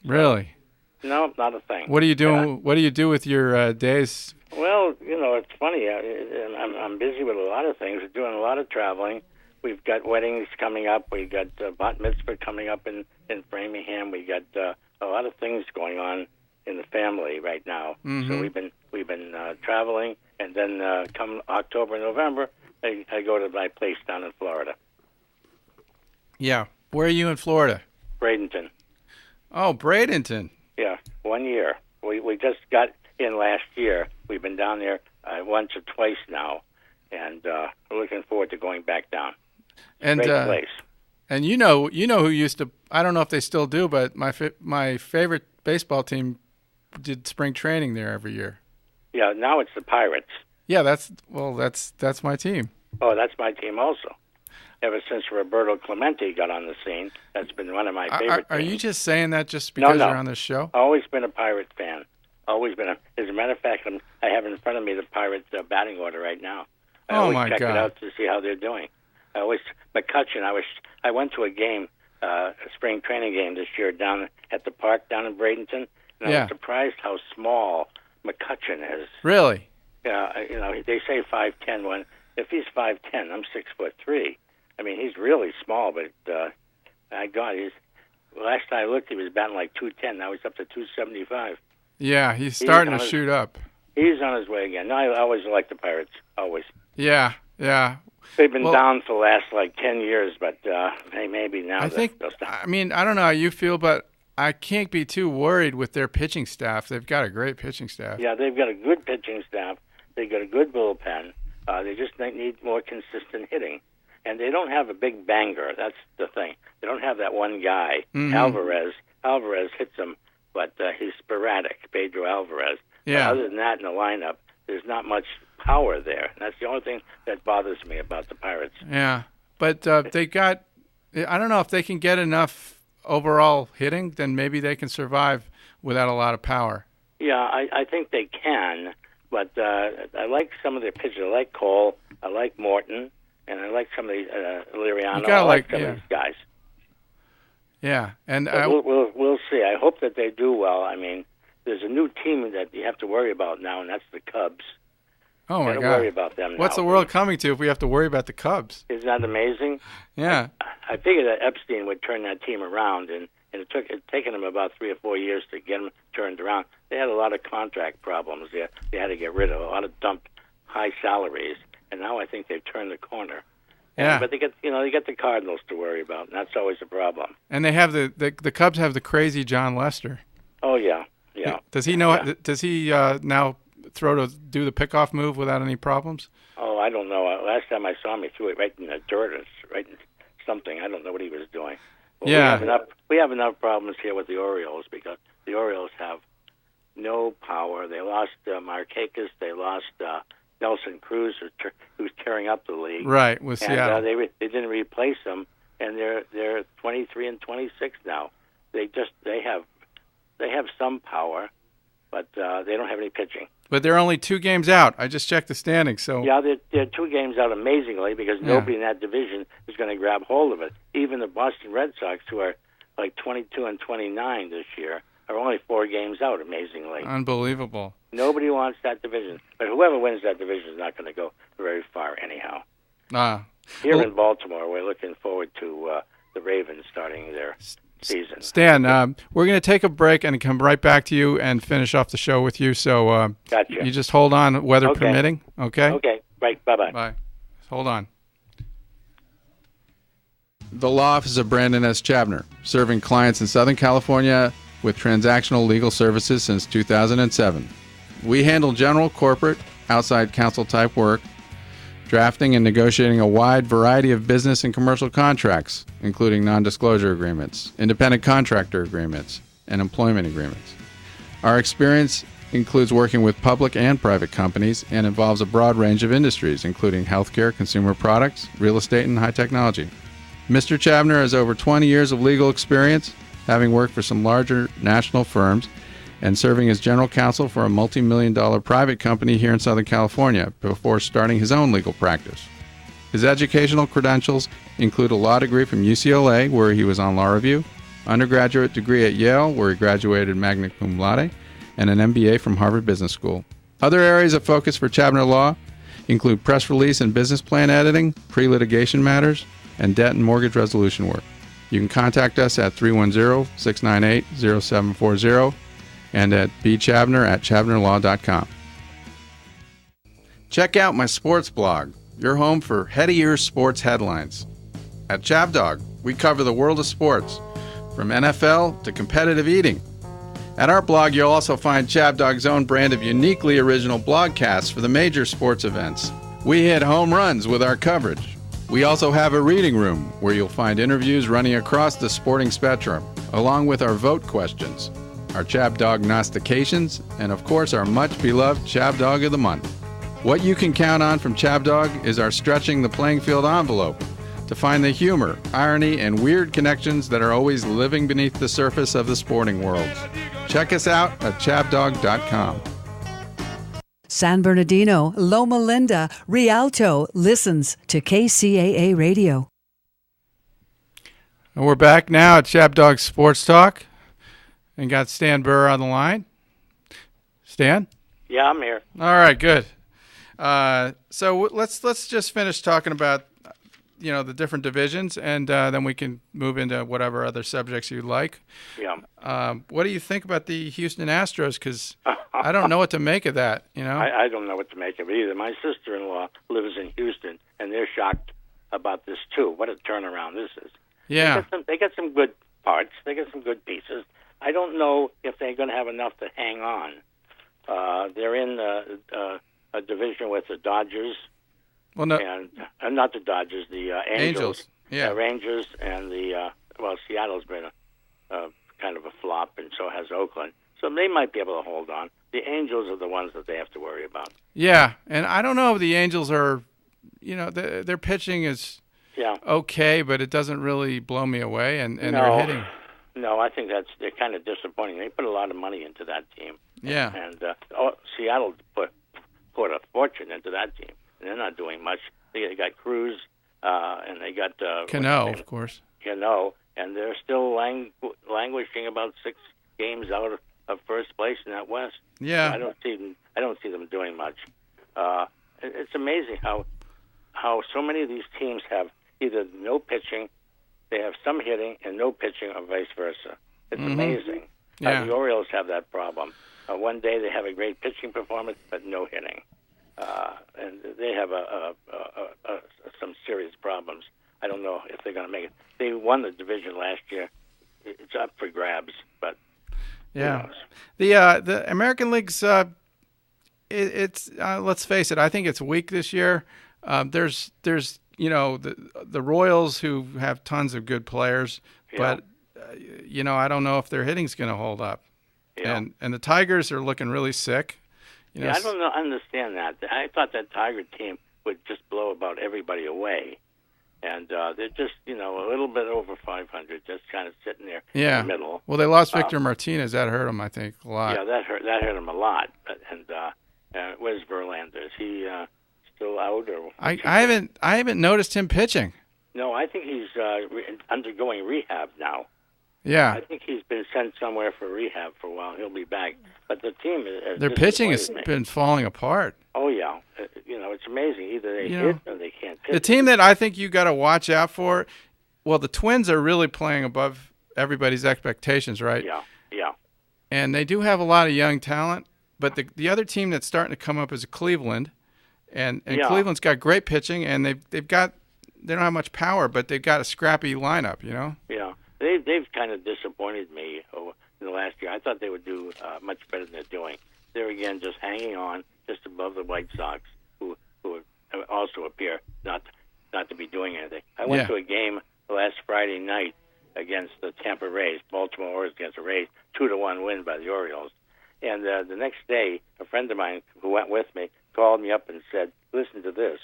Really? No, not a thing. What are you doing? What do you do with your days? Well, it's funny. I'm busy with a lot of things. We're doing a lot of traveling. We've got weddings coming up. We've got bat mitzvah coming up in Framingham. We got a lot of things going on in the family right now. Mm-hmm. So we've been traveling, and then come October, November, I go to my place down in Florida. Yeah. Where are you in Florida? Bradenton. Oh, Bradenton. Yeah, 1 year. We just got in last year. We've been down there once or twice now, and we're looking forward to going back down. And great place. And you know who used to. I don't know if they still do, but my favorite baseball team did spring training there every year. Yeah, now it's the Pirates. Yeah, that's my team. Oh, that's my team also. Ever since Roberto Clemente got on the scene, that's been one of my favorite Are teams. you just saying that just because No. you're on this show? Always been a Pirate fan. Always been. As a matter of fact, I have in front of me the Pirates batting order right now. I Oh, always my check God. it out to see how they're doing. McCutcheon. I went to a game, a spring training game this year down at the park down in Bradenton, and I Yeah. was surprised how small McCutcheon is. Really? Yeah, they say 5'10". When if he's 5'10", I'm 6'3". I mean, he's really small, but my God, last time I looked, he was batting like 210. Now he's up to 275. Yeah, he's starting to shoot up. He's on his way again. No, I always like the Pirates. Always. Yeah. They've been down for the last like 10 years, but maybe now they'll stop. I mean, I don't know how you feel, but I can't be too worried with their pitching staff. They've got a great pitching staff. Yeah, they've got a good pitching staff. They've got a good bullpen. They just need more consistent hitting. And they don't have a big banger. That's the thing. They don't have that one guy, Mhm. Alvarez. Alvarez hits them, but he's sporadic, Pedro Alvarez. Yeah. But other than that in the lineup, there's not much power there. And that's the only thing that bothers me about the Pirates. Yeah, but they got. I don't know if they can get enough overall hitting, then maybe they can survive without a lot of power. Yeah, I think they can, but I like some of their pitchers. I like Cole. I like Morton. And I like some of the Liriano. I like some of these guys. Yeah, and we'll see. I hope that they do well. I mean, there's a new team that you have to worry about now, and that's the Cubs. Oh my Gotta God! worry about them What's now. the world coming to if we have to worry about the Cubs? Isn't that amazing? Yeah. I figured that Epstein would turn that team around, and it taken them about 3 or 4 years to get them turned around. They had a lot of contract problems. They had to get rid of a lot of dumped high salaries. And now I think they've turned the corner. Yeah. But they get the Cardinals to worry about, and that's always a problem. And they have the Cubs have the crazy John Lester. Oh yeah. Does he know? Yeah. Does he now do the pickoff move without any problems? Oh, I don't know. Last time I saw him, he threw it right in the dirt, right in something. I don't know what he was doing. Well, yeah. We have enough problems here with the Orioles because the Orioles have no power. They lost Markakis. They lost. Nelson Cruz, who's tearing up the league, right? With Seattle, they didn't replace him, and they're 23 and 26 now. They have some power, but they don't have any pitching. But they're only 2 games out. I just checked the standings. So yeah, they're 2 games out amazingly because nobody in that division is going to grab hold of it. Even the Boston Red Sox, who are like 22 and 29 this year, are only 4 games out amazingly. Unbelievable. Nobody wants that division, but whoever wins that division is not going to go very far anyhow. Here in Baltimore, we're looking forward to the Ravens starting their season. Stan, we're going to take a break and come right back to you and finish off the show with you. So gotcha. You just hold on, weather permitting. Okay? Okay, right. Bye-bye. Bye. Hold on. The law office of Brandon S. Chabner, serving clients in Southern California with transactional legal services since 2007. We handle general, corporate, outside counsel type work, drafting and negotiating a wide variety of business and commercial contracts, including non-disclosure agreements, independent contractor agreements, and employment agreements. Our experience includes working with public and private companies and involves a broad range of industries, including healthcare, consumer products, real estate, and high technology. Mr. Chabner has over 20 years of legal experience, having worked for some larger national firms and serving as general counsel for a multi-million-dollar private company here in Southern California before starting his own legal practice. His educational credentials include a law degree from UCLA, where he was on law review, undergraduate degree at Yale, where he graduated magna cum laude, and an MBA from Harvard Business School. Other areas of focus for Chabner Law include press release and business plan editing, pre-litigation matters, and debt and mortgage resolution work. You can contact us at 310-698-0740 and at bchabner@chabnerlaw.com. Check out my sports blog, your home for head-of-ears sports headlines. At Chab Dog, we cover the world of sports, from NFL to competitive eating. At our blog, you'll also find Chab Dog's own brand of uniquely original blogcasts for the major sports events. We hit home runs with our coverage. We also have a reading room where you'll find interviews running across the sporting spectrum, along with our vote questions, our Chab Dog Gnostications, and of course our much-beloved Chab Dog of the Month. What you can count on from Chab Dog is our stretching the playing field envelope to find the humor, irony, and weird connections that are always living beneath the surface of the sporting world. Check us out at chabdog.com. San Bernardino, Loma Linda, Rialto listens to KCAA Radio. And we're back now at Chab Dog Sports Talk and got Stan Burr on the line. Stan? Yeah, I'm here. All right, good. So let's just finish talking about the different divisions, and then we can move into whatever other subjects you'd like. Yeah. What do you think about the Houston Astros? Because I don't know what to make of that. I don't know what to make of it either. My sister-in-law lives in Houston, and they're shocked about this too. What a turnaround this is. Yeah. They got some good parts. They got some good pieces. I don't know if they're going to have enough to hang on. They're in a division with the Dodgers. Well, no, and not the Dodgers, the Angels. Yeah, Rangers, and the Seattle's been a kind of a flop, and so has Oakland. So they might be able to hold on. The Angels are the ones that they have to worry about. Yeah, and I don't know if the Angels are, their pitching is okay, but it doesn't really blow me away, and they're hitting. No, I think they're kind of disappointing. They put a lot of money into that team. Yeah, and Seattle put a fortune into that team. And they're not doing much. They got Cruz, and they got Cano, of course. Cano, and they're still languishing about 6 games out of first place in that West. Yeah, I don't see them doing much. It's amazing how so many of these teams have either no pitching, they have some hitting, and no pitching, or vice versa. It's amazing. Yeah. The Orioles have that problem. One day they have a great pitching performance, but no hitting. And they have some serious problems. I don't know if they're going to make it. They won the division last year. It's up for grabs, but yeah, the American League's it's let's face it. I think it's weak this year. There's the Royals who have tons of good players, but I don't know if their hitting's going to hold up. Yeah. And the Tigers are looking really sick. I don't understand that. I thought that Tiger team would just blow about everybody away. And they're just, a little bit over 500, just kind of sitting there in the middle. Well, they lost Victor Martinez. That hurt him, I think, a lot. Yeah, that hurt him a lot. And where's Verlander? Is he still out? Or I haven't noticed him pitching. No, I think he's undergoing rehab now. Yeah. I think he's been sent somewhere for rehab for a while. He'll be back. But the team is their pitching has been falling apart. Oh, yeah. It's amazing. Either they hit or they can't pitch. The team that I think you got to watch out for, well, the Twins are really playing above everybody's expectations, right? Yeah. And they do have a lot of young talent, but the other team that's starting to come up is Cleveland. And Cleveland's got great pitching, and they don't have much power, but they've got a scrappy lineup, Yeah. They've kind of disappointed me in the last year. I thought they would do much better than they're doing. They're, again, just hanging on just above the White Sox, who also appear not to be doing anything. I went to a game last Friday night against the Tampa Rays, Baltimore Orioles against the Rays, 2-1 win by the Orioles. And the next day, a friend of mine who went with me called me up and said, listen to this.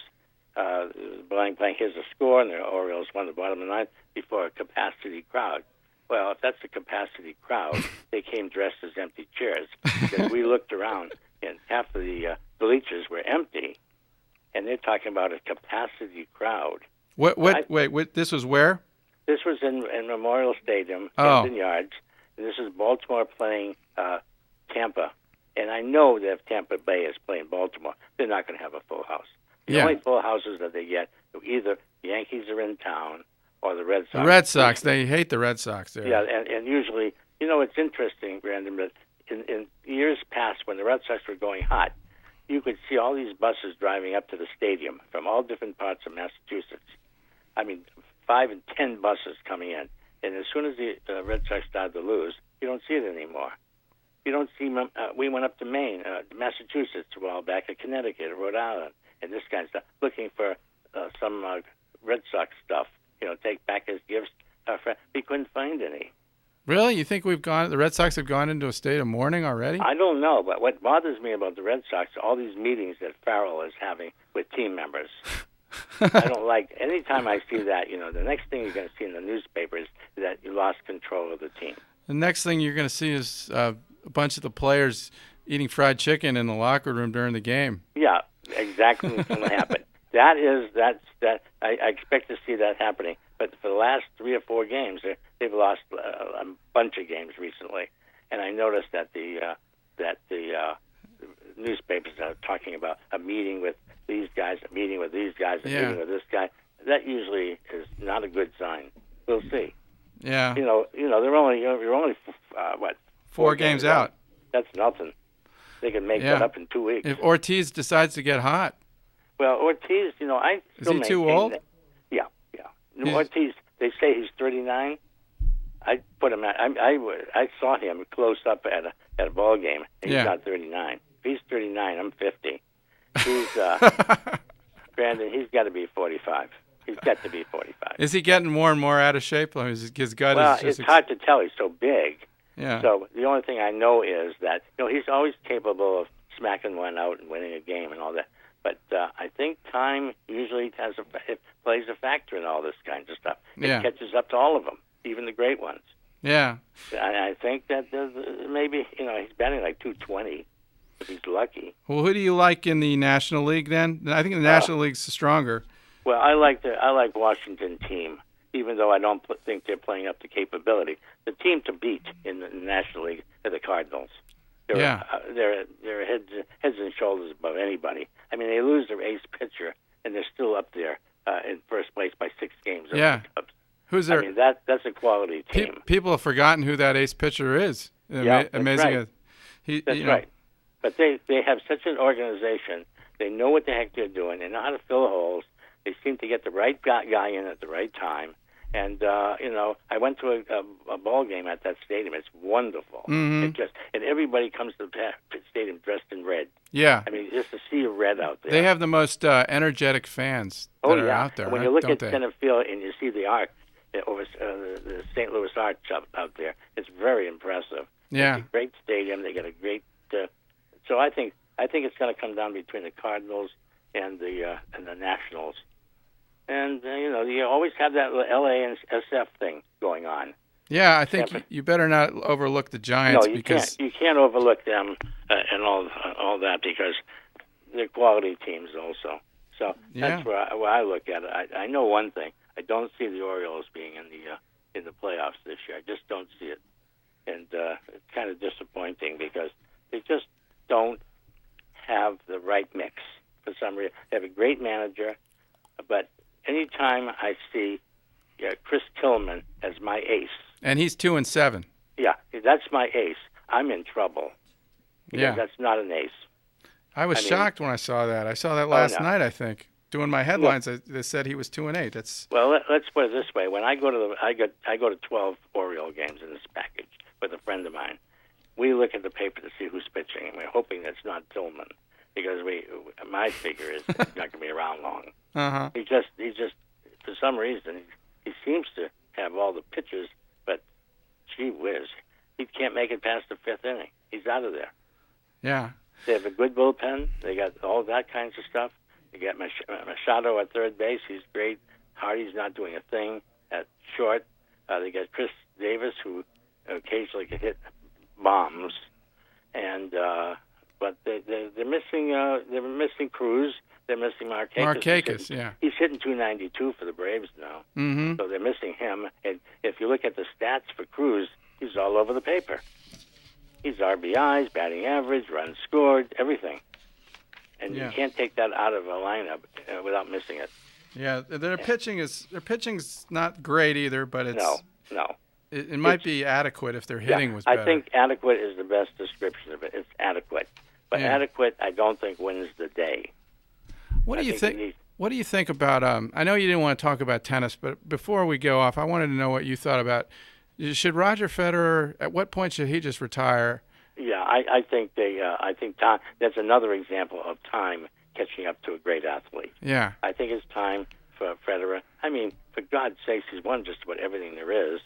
Blank, here's the score, and the Orioles won the bottom of the ninth before a capacity crowd. Well, if that's a capacity crowd, they came dressed as empty chairs. Because we looked around, and half of the bleachers were empty, and they're talking about a capacity crowd. Wait, this was where? This was in Memorial Stadium, Oh. Camden Yards. And this is Baltimore playing Tampa. And I know that if Tampa Bay is playing Baltimore, they're not going to have a full house. The only full houses that they get, either the Yankees are in town or the Red Sox. The Red Sox, they hate the Red Sox there. Yeah, and usually, it's interesting, Brandon, but in years past when the Red Sox were going hot, you could see all these buses driving up to the stadium from all different parts of Massachusetts. I mean, 5 and 10 buses coming in. And as soon as the Red Sox started to lose, you don't see it anymore. You don't see them. We went up to Maine, Massachusetts, a while back, at Connecticut, Rhode Island, and this kind of stuff, looking for some Red Sox stuff, take back as gifts. We couldn't find any. Really? You think the Red Sox have gone into a state of mourning already? I don't know, but what bothers me about the Red Sox are all these meetings that Farrell is having with team members. I don't like, anytime I see that, the next thing you're going to see in the newspapers is that you lost control of the team. The next thing you're going to see is a bunch of the players eating fried chicken in the locker room during the game. Yeah, exactly what's going to happen. I expect to see that happening. But for the last 3 or 4 games, they've lost a bunch of games recently, and I noticed that the newspapers are talking about a meeting with these guys, a meeting with these guys, a meeting with this guy. That usually is not a good sign. We'll see. Yeah. You're only 4 games out. That's nothing. They can make that up in 2 weeks. If Ortiz decides to get hot. Well, Ortiz, I is still he too maintain old? that. Yeah. Ortiz, they say he's 39. I put him at. I saw him close up at a ball game, and he's not 39. If he's 39, I'm 50. He's Brandon. He's got to be 45. He's got to be 45. Is he getting more and more out of shape? His gut well, is just it's hard to tell. He's so big. Yeah. So the only thing I know is that he's always capable of smacking one out and winning a game and all that. But I think time usually it plays a factor in all this kind of stuff. It catches up to all of them, even the great ones. Yeah. I think that maybe he's batting like 220 if he's lucky. Well, who do you like in the National League then? I think the National League's stronger. Well, I like Washington team, even though I don't think they're playing up to capability. The team to beat in the National League are the Cardinals. They're heads and shoulders above anybody. I mean, they lose their ace pitcher, and they're still up there in first place by 6 games. Yeah. Who's their? I mean, that's a quality team. People have forgotten who that ace pitcher is. Yeah, amazing. Right. That's right. But they have such an organization. They know what the heck they're doing. They know how to fill holes. They seem to get the right guy in at the right time. And I went to a ball game at that stadium. It's wonderful. Mm-hmm. And everybody comes to the stadium dressed in red. Yeah. I mean, just to see a red out there. They have the most energetic fans that are out there. And when you look at center field and you see the arc over the St. Louis Arch out there, it's very impressive. Yeah. It's a great stadium. They got a great. So I think it's going to come down between the Cardinals and the Nationals. And, you always have that LA and SF thing going on. Yeah, I think you better not overlook the Giants. No, because you can't overlook them and all that because they're quality teams also. So that's where I look at it. I know one thing. I don't see the Orioles being in the playoffs this year. I just don't see it. And it's kind of disappointing because they just don't have the right mix for some reason. They have a great manager, but anytime I see Chris Tillman as my ace. And he's 2-7. Yeah, that's my ace. I'm in trouble. Because that's not an ace. I was shocked when I saw that. I saw that last night, I think. Doing my headlines, they said he was 2-8. That's well. Let's put it this way: when I go to I go to 12 Oriole games in this package with a friend of mine. We look at the paper to see who's pitching, and we're hoping that's not Tillman because my figure is he's not going to be around long. Uh-huh. He just for some reason he seems to have all the pitches, but gee whiz, he can't make it past the 5th inning. He's out of there. Yeah. They have a good bullpen. They got all that kinds of stuff. They got Machado at third base. He's great. Hardy's not doing a thing at short. They got Chris Davis, who occasionally can hit bombs. And but they're missing Cruz. They're missing Markakis. Markakis, yeah. He's hitting 292 for the Braves now. Mm-hmm. So they're missing him. And if you look at the stats for Cruz, he's all over the paper. He's RBIs, batting average, runs scored, everything. And you can't take that out of a lineup without missing it. Yeah, their pitching's not great either, but it's no. It might be adequate if their hitting was better. I think adequate is the best description of it. It's adequate, but adequate I don't think wins the day. What do you think? What do you think about? I know you didn't want to talk about tennis, but before we go off, I wanted to know what you thought about. Should Roger Federer? At what point should he just retire? Yeah, I think I think time. That's another example of time catching up to a great athlete. Yeah, I think it's time for Federer. I mean, for God's sakes, he's won just about everything there is.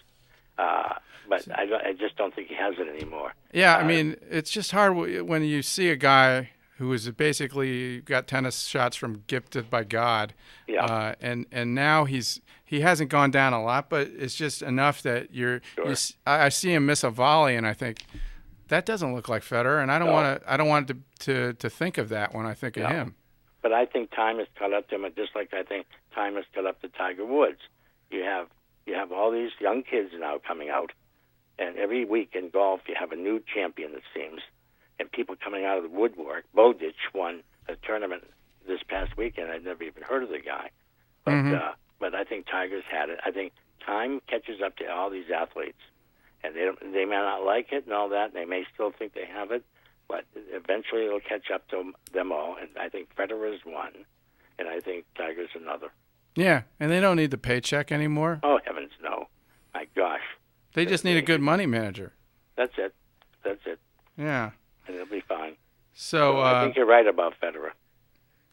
But I just don't think he has it anymore. Yeah, I mean, it's just hard when you see a guy who is basically got tennis shots from gifted by God. Yeah. And now he hasn't gone down a lot, but it's just enough that I see him miss a volley, and I think that doesn't look like Federer, and I don't want to think of that when I think of him. But I think time has caught up to him, just like I think time has caught up to Tiger Woods. You have all these young kids now coming out, and every week in golf you have a new champion, it seems, and people coming out of the woodwork. Bowditch won a tournament this past weekend. I'd never even heard of the guy, but I think Tiger's had it. I think time catches up to all these athletes, and they may not like it and all that, and they may still think they have it, but eventually it'll catch up to them all. And I think Federer's one, and I think Tiger's another. Yeah, and they don't need the paycheck anymore. Oh, heavens, no. My gosh. They just need a good money manager. That's it. Yeah. And it'll be fine. So I think you're right about Federer.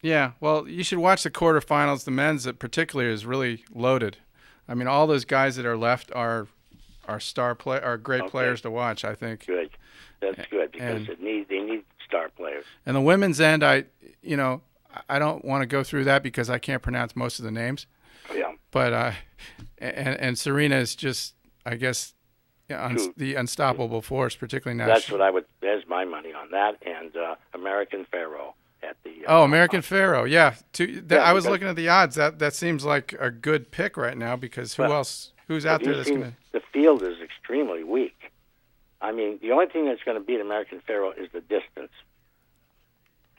Yeah, well, you should watch the quarterfinals. The men's, particularly, is really loaded. I mean, all those guys that are left are great players to watch, I think. Good. That's good, because they need star players. And the women's end, I don't want to go through that because I can't pronounce most of the names. Yeah. But and Serena is just, I guess, the unstoppable force, particularly now. That's what there's my money on that, and American Pharaoh at the. American Pharaoh, yeah. I was looking at the odds. That seems like a good pick right now because who's out there that's going to. The field is extremely weak. I mean, the only thing that's going to beat American Pharaoh is the distance.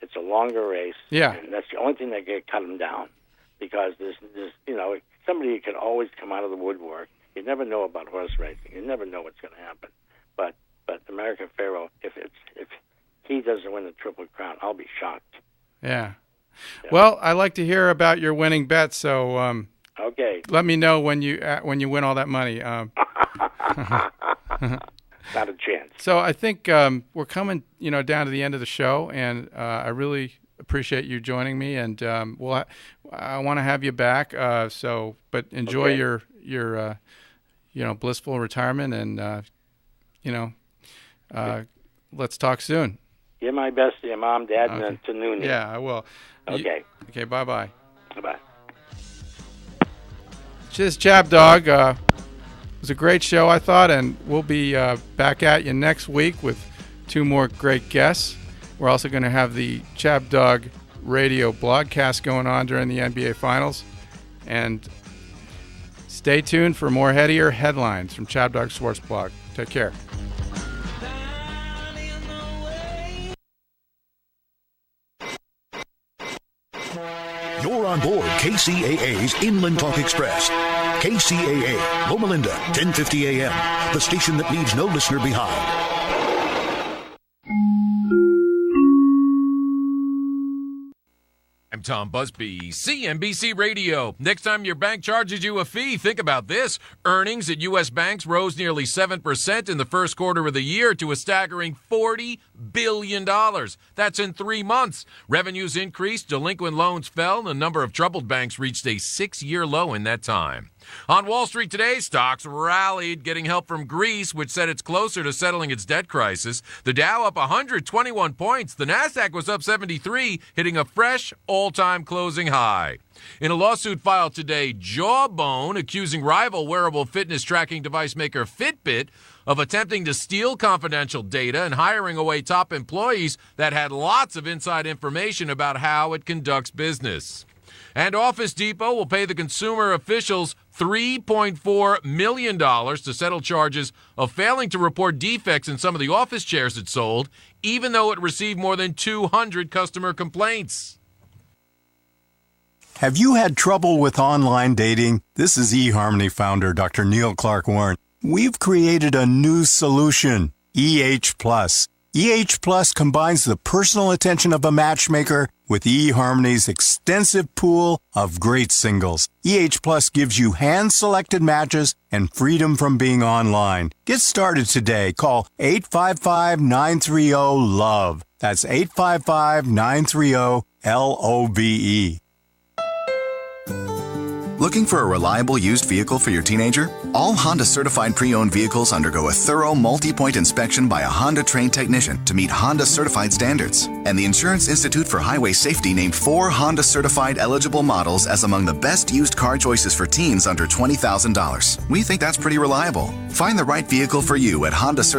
It's a longer race. Yeah. And that's the only thing that can cut him down, because there's somebody who can always come out of the woodwork. You never know about horse racing. You never know what's going to happen. But American Pharaoh, if he doesn't win the Triple Crown, I'll be shocked. Yeah. Well, I like to hear about your winning bets. So okay. Let me know when you win all that money. Not a chance. So I think we're coming, down to the end of the show, and I really appreciate you joining me. And I want to have you back. But enjoy your blissful retirement, and let's talk soon. Give my best to your mom, dad, and to Noonie. Yeah, I will. Okay. Okay. Bye-bye. Bye-bye. Cheers, Chab Dog. It was a great show, I thought, and we'll be back at you next week with 2 more great guests. We're also going to have the Chab Dog radio blogcast going on during the NBA Finals. And stay tuned for more headier headlines from Chab Dog Sports Blog. Take care. You're on board KCAA's Inland Talk Express. KCAA, Loma Linda, 1050 AM, the station that leaves no listener behind. I'm Tom Busby, CNBC Radio. Next time your bank charges you a fee, think about this. Earnings at U.S. banks rose nearly 7% in the first quarter of the year to a staggering $40 billion. That's in 3 months. Revenues increased, delinquent loans fell, and the number of troubled banks reached a 6-year low in that time. On Wall Street today, stocks rallied, getting help from Greece, which said it's closer to settling its debt crisis. The Dow up 121 points. The Nasdaq was up 73, hitting a fresh all-time closing high. In a lawsuit filed today, Jawbone accusing rival wearable fitness tracking device maker Fitbit of attempting to steal confidential data and hiring away top employees that had lots of inside information about how it conducts business. And Office Depot will pay the consumer officials $3.4 million to settle charges of failing to report defects in some of the office chairs it sold, even though it received more than 200 customer complaints. Have you had trouble with online dating? This is eHarmony founder Dr. Neil Clark Warren. We've created a new solution, EH Plus. EH Plus combines the personal attention of a matchmaker with eHarmony's extensive pool of great singles. EH Plus gives you hand-selected matches and freedom from being online. Get started today. Call 855-930-LOVE. That's 855-930-LOVE. Looking for a reliable used vehicle for your teenager? All Honda certified pre-owned vehicles undergo a thorough multi-point inspection by a Honda trained technician to meet Honda certified standards. And the Insurance Institute for Highway Safety named 4 Honda certified eligible models as among the best used car choices for teens under $20,000. We think that's pretty reliable. Find the right vehicle for you at Honda Certified